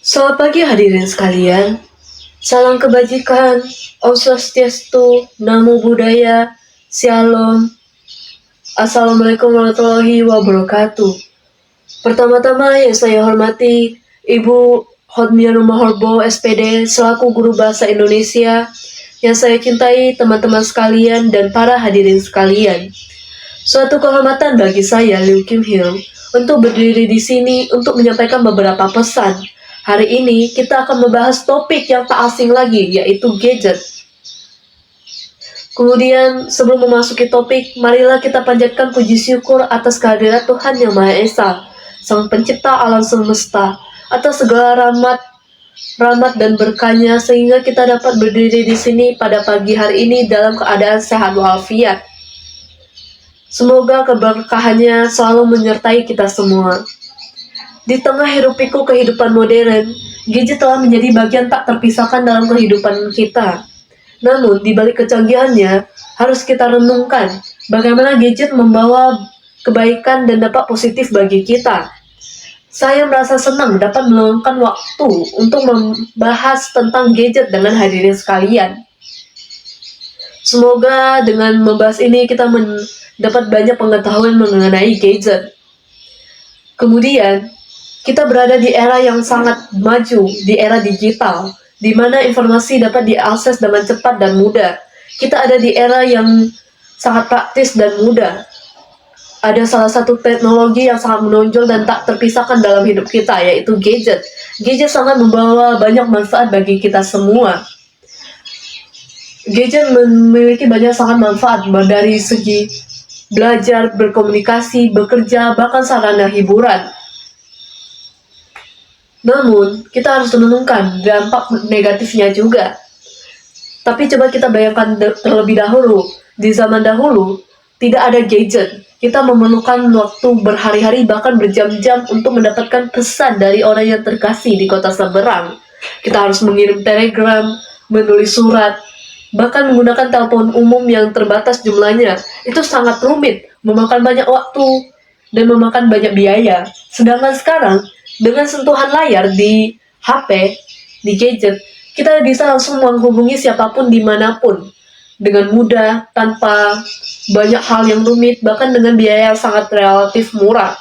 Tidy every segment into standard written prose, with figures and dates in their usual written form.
Selamat pagi hadirin sekalian. Salam kebajikan, Om Swastiastu, Namo Buddhaya, Shalom, Assalamualaikum warahmatullahi wabarakatuh. Pertama-tama yang saya hormati Ibu Hotmianu Mahorbo SPD selaku Guru Bahasa Indonesia, yang saya cintai teman-teman sekalian dan para hadirin sekalian. Suatu kehormatan bagi saya, Liu Kim Hyun, untuk berdiri di sini untuk menyampaikan beberapa pesan. Hari ini kita akan membahas topik yang tak asing lagi, yaitu gadget. Kemudian sebelum memasuki topik, marilah kita panjatkan puji syukur atas kehadiran Tuhan Yang Maha Esa, Sang Pencipta alam semesta, atas segala rahmat dan berkahnya sehingga kita dapat berdiri di sini pada pagi hari ini dalam keadaan sehat walafiat. Semoga keberkahannya selalu menyertai kita semua. Di tengah hiruk-pikuk kehidupan modern, gadget telah menjadi bagian tak terpisahkan dalam kehidupan kita. Namun, di balik kecanggihannya, harus kita renungkan bagaimana gadget membawa kebaikan dan dampak positif bagi kita. Saya merasa senang dapat meluangkan waktu untuk membahas tentang gadget dengan hadirin sekalian. Semoga dengan membahas ini kita dapat banyak pengetahuan mengenai gadget. Kemudian, kita berada di era yang sangat maju, di era digital, di mana informasi dapat diakses dengan cepat dan mudah. Kita ada di era yang sangat praktis dan mudah. Ada salah satu teknologi yang sangat menonjol dan tak terpisahkan dalam hidup kita, yaitu gadget. Gadget sangat membawa banyak manfaat bagi kita semua. Gadget memiliki banyak sangat manfaat dari segi belajar, berkomunikasi, bekerja, bahkan sarana hiburan. Namun, kita harus renungkan dampak negatifnya juga. Tapi coba kita bayangkan terlebih dahulu. Di zaman dahulu, tidak ada gadget. Kita memerlukan waktu berhari-hari bahkan berjam-jam untuk mendapatkan pesan dari orang yang terkasih di kota seberang. Kita harus mengirim telegram, menulis surat, bahkan menggunakan telepon umum yang terbatas jumlahnya. Itu sangat rumit, memakan banyak waktu, dan memakan banyak biaya. Sedangkan sekarang, dengan sentuhan layar di HP, di gadget, kita bisa langsung menghubungi siapapun dimanapun dengan mudah, tanpa banyak hal yang rumit, bahkan dengan biaya yang sangat relatif murah.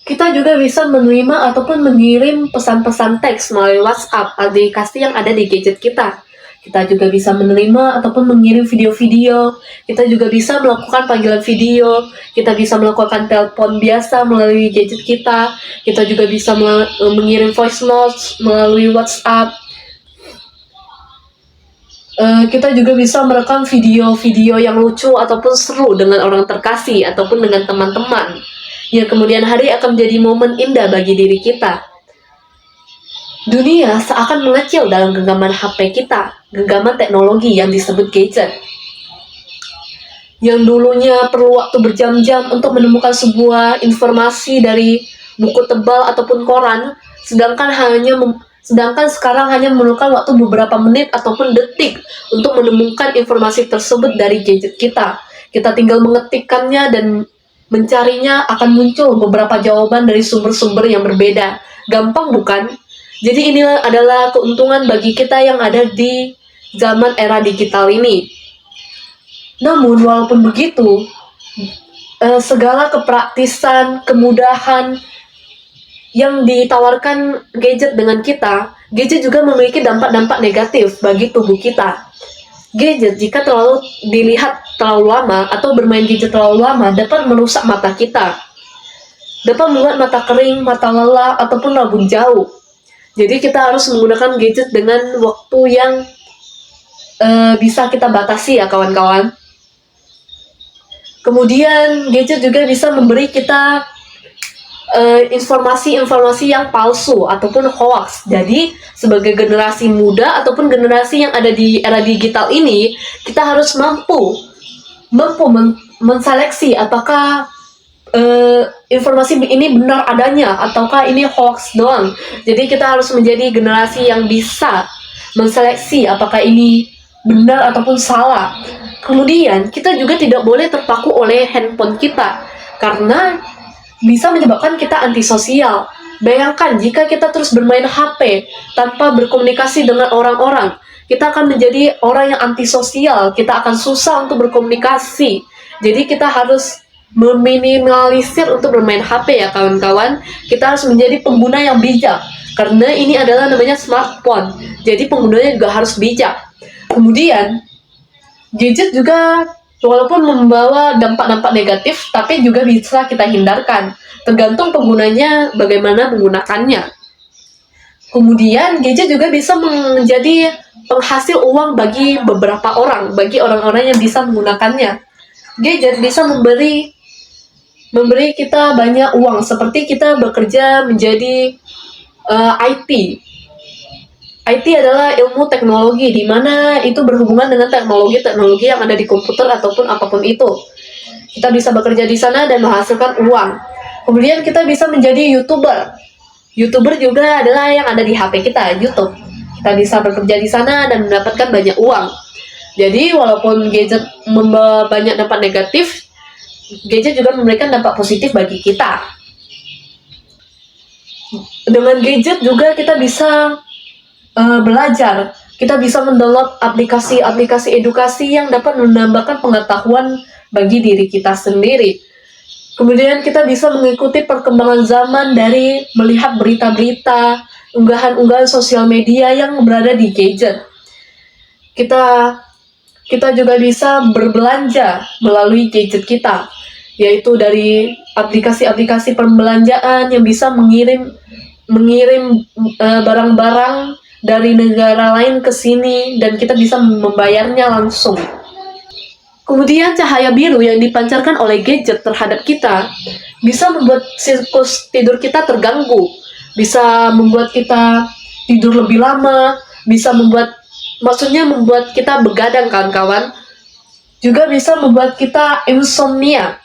Kita juga bisa menerima ataupun mengirim pesan-pesan teks melalui WhatsApp, aplikasi yang ada di gadget kita. Kita juga bisa menerima ataupun mengirim video-video. Kita juga bisa melakukan panggilan video. Kita bisa melakukan telepon biasa melalui gadget kita. Kita juga bisa mengirim voice notes melalui WhatsApp. Kita juga bisa merekam video-video yang lucu ataupun seru dengan orang terkasih ataupun dengan teman-teman. Yang kemudian hari akan menjadi momen indah bagi diri kita. Dunia seakan mengecil dalam genggaman HP kita, genggaman teknologi yang disebut gadget. Yang dulunya perlu waktu berjam-jam untuk menemukan sebuah informasi dari buku tebal ataupun koran, sedangkan sekarang hanya memerlukan waktu beberapa menit ataupun detik untuk menemukan informasi tersebut dari gadget kita. Kita tinggal mengetikkannya dan mencarinya, akan muncul beberapa jawaban dari sumber-sumber yang berbeda. Gampang bukan? Jadi inilah adalah keuntungan bagi kita yang ada di zaman era digital ini. Namun walaupun begitu, segala kepraktisan, kemudahan yang ditawarkan gadget dengan kita, gadget juga memiliki dampak-dampak negatif bagi tubuh kita. Gadget jika terlalu dilihat terlalu lama atau bermain gadget terlalu lama dapat merusak mata kita. Dapat membuat mata kering, mata lelah, ataupun rabun jauh. Jadi kita harus menggunakan gadget dengan waktu yang bisa kita batasi ya kawan-kawan. Kemudian gadget juga bisa memberi kita informasi-informasi yang palsu ataupun hoax. Jadi sebagai generasi muda ataupun generasi yang ada di era digital ini, kita harus mampu menseleksi apakah informasi ini benar adanya ataukah ini hoax doang. Jadi kita harus menjadi generasi yang bisa menseleksi apakah ini benar ataupun salah. Kemudian kita juga tidak boleh terpaku oleh handphone kita karena bisa menyebabkan kita antisosial. Bayangkan jika kita terus bermain HP tanpa berkomunikasi dengan orang-orang, kita akan menjadi orang yang antisosial, kita akan susah untuk berkomunikasi. Jadi kita harus meminimalisir untuk bermain HP ya kawan-kawan. Kita harus menjadi pengguna yang bijak, karena ini adalah namanya smartphone. Jadi penggunanya juga harus bijak. Kemudian, gadget juga walaupun membawa dampak-dampak negatif, tapi juga bisa kita hindarkan. Tergantung penggunanya bagaimana menggunakannya. Kemudian gadget juga bisa menjadi penghasil uang bagi beberapa orang, bagi orang-orang yang bisa menggunakannya. Gadget bisa memberi kita banyak uang, seperti kita bekerja menjadi IT. IT adalah ilmu teknologi, di mana itu berhubungan dengan teknologi yang ada di komputer ataupun apapun itu. Kita bisa bekerja di sana dan menghasilkan uang. Kemudian kita bisa menjadi YouTuber. YouTuber juga adalah yang ada di HP kita, YouTube. Kita bisa bekerja di sana dan mendapatkan banyak uang. Jadi walaupun gadget membawa banyak dampak negatif, gadget juga memberikan dampak positif bagi kita. Dengan gadget juga kita bisa belajar. Kita bisa mendownload aplikasi-aplikasi edukasi yang dapat menambahkan pengetahuan bagi diri kita sendiri. Kemudian kita bisa mengikuti perkembangan zaman dari melihat berita-berita, unggahan-unggahan sosial media yang berada di gadget. Kita juga bisa berbelanja melalui gadget kita, yaitu dari aplikasi-aplikasi pembelanjaan yang bisa mengirim barang-barang dari negara lain ke sini dan kita bisa membayarnya langsung. Kemudian cahaya biru yang dipancarkan oleh gadget terhadap kita bisa membuat siklus tidur kita terganggu, bisa membuat kita tidur lebih lama, bisa membuat kita begadang kawan-kawan, juga bisa membuat kita insomnia.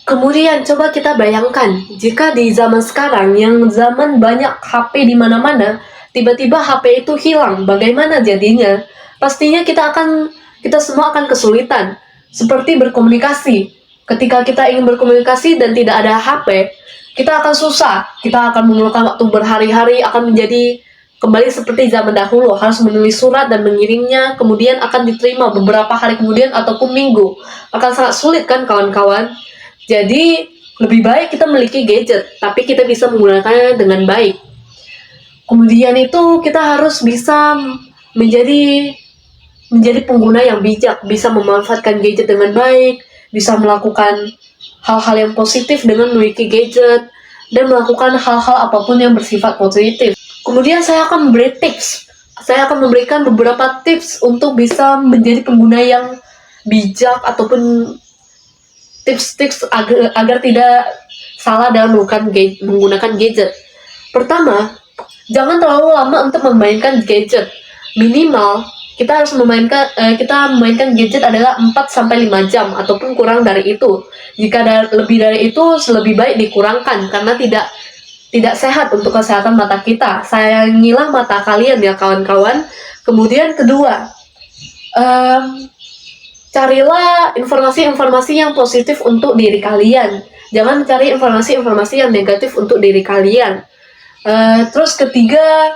Kemudian coba kita bayangkan, jika di zaman sekarang yang zaman banyak HP di mana-mana, tiba-tiba HP itu hilang, bagaimana jadinya? Pastinya kita semua akan kesulitan, seperti berkomunikasi. Ketika kita ingin berkomunikasi dan tidak ada HP, kita akan susah. Kita akan memerlukan waktu berhari-hari, akan menjadi kembali seperti zaman dahulu, harus menulis surat dan mengirimnya, kemudian akan diterima beberapa hari kemudian ataupun minggu. Akan sangat sulit kan kawan-kawan? Jadi, lebih baik kita memiliki gadget, tapi kita bisa menggunakannya dengan baik. Kemudian itu kita harus bisa menjadi pengguna yang bijak, bisa memanfaatkan gadget dengan baik, bisa melakukan hal-hal yang positif dengan memiliki gadget, dan melakukan hal-hal apapun yang bersifat positif. Kemudian saya akan memberikan beberapa tips untuk bisa menjadi pengguna yang bijak ataupun tips-tips agar tidak salah dalam menggunakan gadget. Pertama, jangan terlalu lama untuk memainkan gadget. Minimal kita memainkan gadget adalah 4-5 jam ataupun kurang dari itu. Jika lebih dari itu, lebih baik dikurangkan karena tidak sehat untuk kesehatan mata kita. Sayangilah mata kalian ya kawan-kawan. Kemudian kedua, carilah informasi-informasi yang positif untuk diri kalian. Jangan cari informasi-informasi yang negatif untuk diri kalian. Terus ketiga,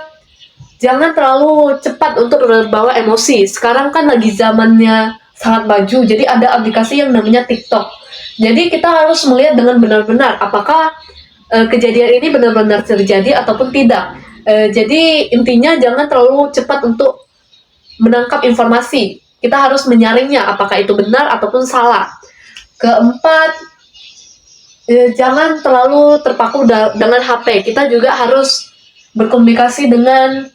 jangan terlalu cepat untuk terbawa emosi. Sekarang kan lagi zamannya sangat maju, jadi ada aplikasi yang namanya TikTok. Jadi kita harus melihat dengan benar-benar apakah kejadian ini benar-benar terjadi ataupun tidak. Jadi intinya jangan terlalu cepat untuk menangkap informasi. Kita harus menyaringnya apakah itu benar ataupun salah. Keempat, jangan terlalu terpaku dengan HP. Kita juga harus berkomunikasi dengan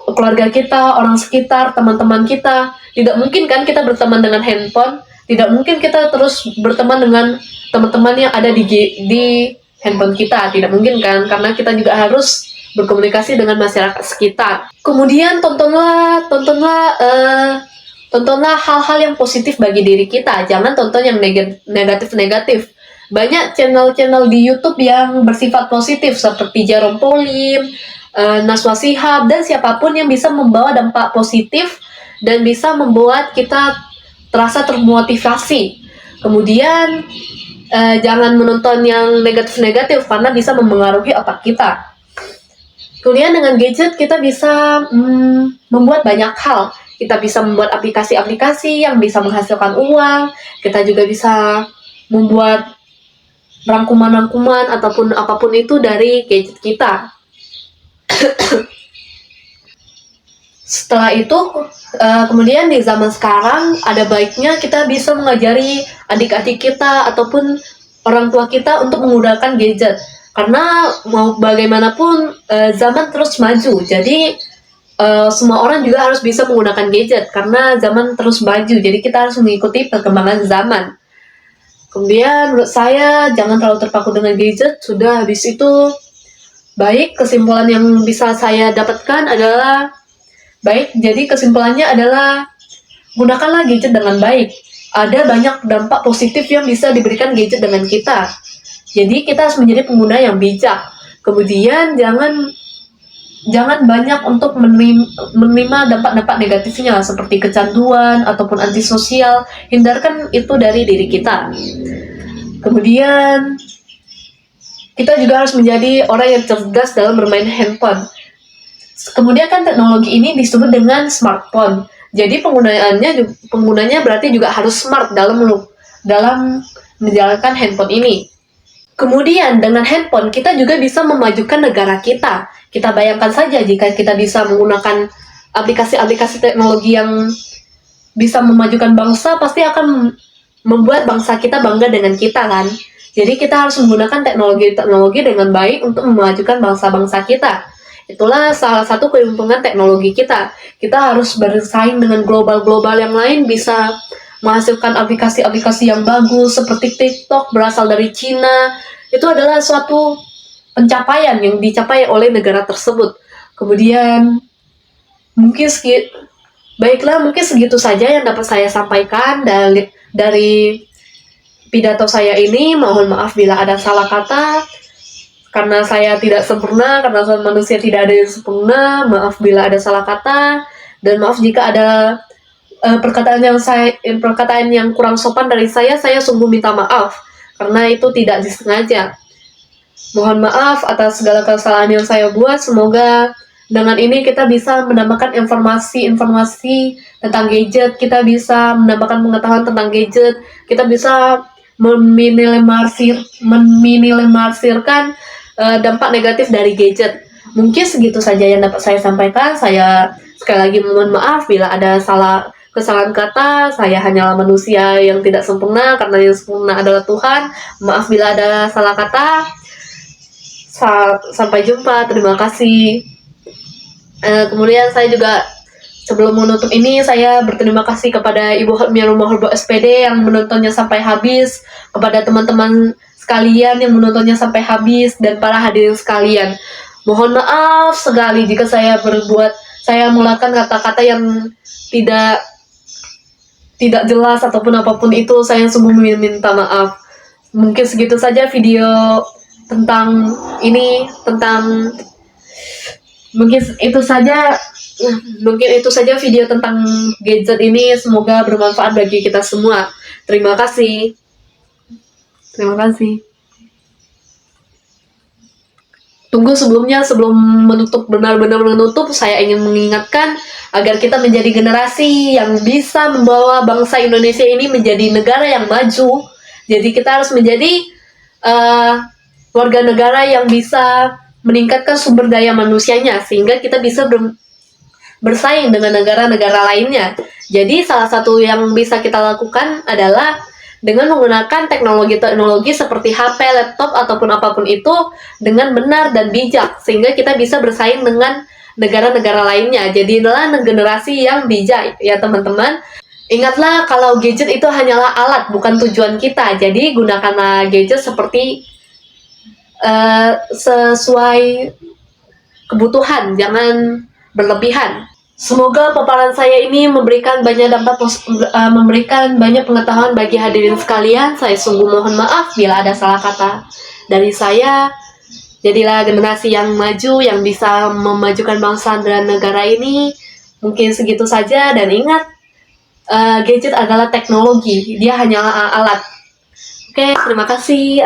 keluarga kita, orang sekitar, teman-teman kita. Tidak mungkin kan kita berteman dengan handphone. Tidak mungkin kita terus berteman dengan teman-teman yang ada di handphone kita. Tidak mungkin kan, karena kita juga harus berkomunikasi dengan masyarakat sekitar. Kemudian tontonlah hal-hal yang positif bagi diri kita. Jangan tonton yang negatif-negatif. Banyak channel-channel di YouTube yang bersifat positif seperti Jarom Polim, Naswa Shihab, dan siapapun yang bisa membawa dampak positif dan bisa membuat kita terasa termotivasi. Kemudian jangan menonton yang negatif-negatif karena bisa mempengaruhi otak kita. Kemudian dengan gadget kita bisa membuat banyak hal. Kita bisa membuat aplikasi-aplikasi yang bisa menghasilkan uang. Kita juga bisa membuat rangkuman-rangkuman ataupun apapun itu dari gadget kita. Setelah itu, kemudian di zaman sekarang ada baiknya kita bisa mengajari adik-adik kita ataupun orang tua kita untuk menggunakan gadget. Karena mau bagaimanapun zaman terus maju, jadi semua orang juga harus bisa menggunakan gadget karena zaman terus maju. Jadi kita harus mengikuti perkembangan zaman. Kemudian menurut saya jangan terlalu terpaku dengan gadget. Sudah habis itu baik, kesimpulan yang bisa saya dapatkan adalah baik. Jadi kesimpulannya adalah gunakanlah gadget dengan baik. Ada banyak dampak positif yang bisa diberikan gadget dengan kita. Jadi kita harus menjadi pengguna yang bijak. Kemudian jangan banyak untuk menerima dampak-dampak negatifnya seperti kecanduan ataupun antisosial. Hindarkan itu dari diri kita. Kemudian kita juga harus menjadi orang yang cerdas dalam bermain handphone. Kemudian kan teknologi ini disebut dengan smartphone. Jadi penggunanya berarti juga harus smart dalam menjalankan handphone ini. Kemudian dengan handphone kita juga bisa memajukan negara kita. Kita bayangkan saja jika kita bisa menggunakan aplikasi-aplikasi teknologi yang bisa memajukan bangsa, pasti akan membuat bangsa kita bangga dengan kita kan. Jadi kita harus menggunakan teknologi-teknologi dengan baik untuk memajukan bangsa-bangsa kita. Itulah salah satu keuntungan teknologi kita. Kita harus bersaing dengan global-global yang lain, bisa menghasilkan aplikasi-aplikasi yang bagus seperti TikTok berasal dari Cina. Itu adalah suatu pencapaian yang dicapai oleh negara tersebut. Kemudian mungkin segitu saja yang dapat saya sampaikan dari pidato saya ini. Mohon maaf bila ada salah kata, karena saya tidak sempurna, karena manusia tidak ada yang sempurna. Maaf bila ada salah kata, dan maaf jika ada perkataan yang kurang sopan dari saya sungguh minta maaf karena itu tidak disengaja. Mohon maaf atas segala kesalahan yang saya buat. Semoga dengan ini kita bisa menambahkan informasi tentang gadget, kita bisa menambahkan pengetahuan tentang gadget, kita bisa meminimalisirkan dampak negatif dari gadget. Mungkin segitu saja yang dapat saya sampaikan. Saya sekali lagi mohon maaf bila ada kesalahan kata. Saya hanyalah manusia yang tidak sempurna, karena yang sempurna adalah Tuhan. Maaf bila ada salah kata. Sampai jumpa, terima kasih. Kemudian saya juga sebelum menutup ini, saya berterima kasih kepada Ibu Hotmia Rumah Herbal SPD yang menontonnya sampai habis, kepada teman-teman sekalian yang menontonnya sampai habis, dan para hadirin sekalian. Mohon maaf sekali jika saya menggunakan kata-kata yang tidak jelas ataupun apapun itu. Saya sungguh minta maaf. Mungkin segitu saja video tentang mungkin itu saja video tentang gadget ini. Semoga bermanfaat bagi kita semua. Terima kasih. Tunggu sebelum benar-benar menutup, saya ingin mengingatkan agar kita menjadi generasi yang bisa membawa bangsa Indonesia ini menjadi negara yang maju. Jadi kita harus menjadi warga negara yang bisa meningkatkan sumber daya manusianya, sehingga kita bisa bersaing dengan negara-negara lainnya. Jadi salah satu yang bisa kita lakukan adalah dengan menggunakan teknologi-teknologi seperti HP, laptop, ataupun apapun itu dengan benar dan bijak, sehingga kita bisa bersaing dengan negara-negara lainnya. Jadi adalah generasi yang bijak ya teman-teman. Ingatlah kalau gadget itu hanyalah alat, bukan tujuan kita. Jadi gunakanlah gadget seperti sesuai kebutuhan, jangan berlebihan. Semoga paparan saya ini memberikan banyak pengetahuan bagi hadirin sekalian. Saya sungguh mohon maaf bila ada salah kata dari saya. Jadilah generasi yang maju, yang bisa memajukan bangsa dan negara ini. Mungkin segitu saja, dan ingat, gadget adalah teknologi, dia hanyalah alat. Oke, terima kasih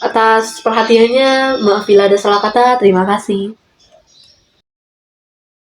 atas perhatiannya. Maaf bila ada salah kata. Terima kasih.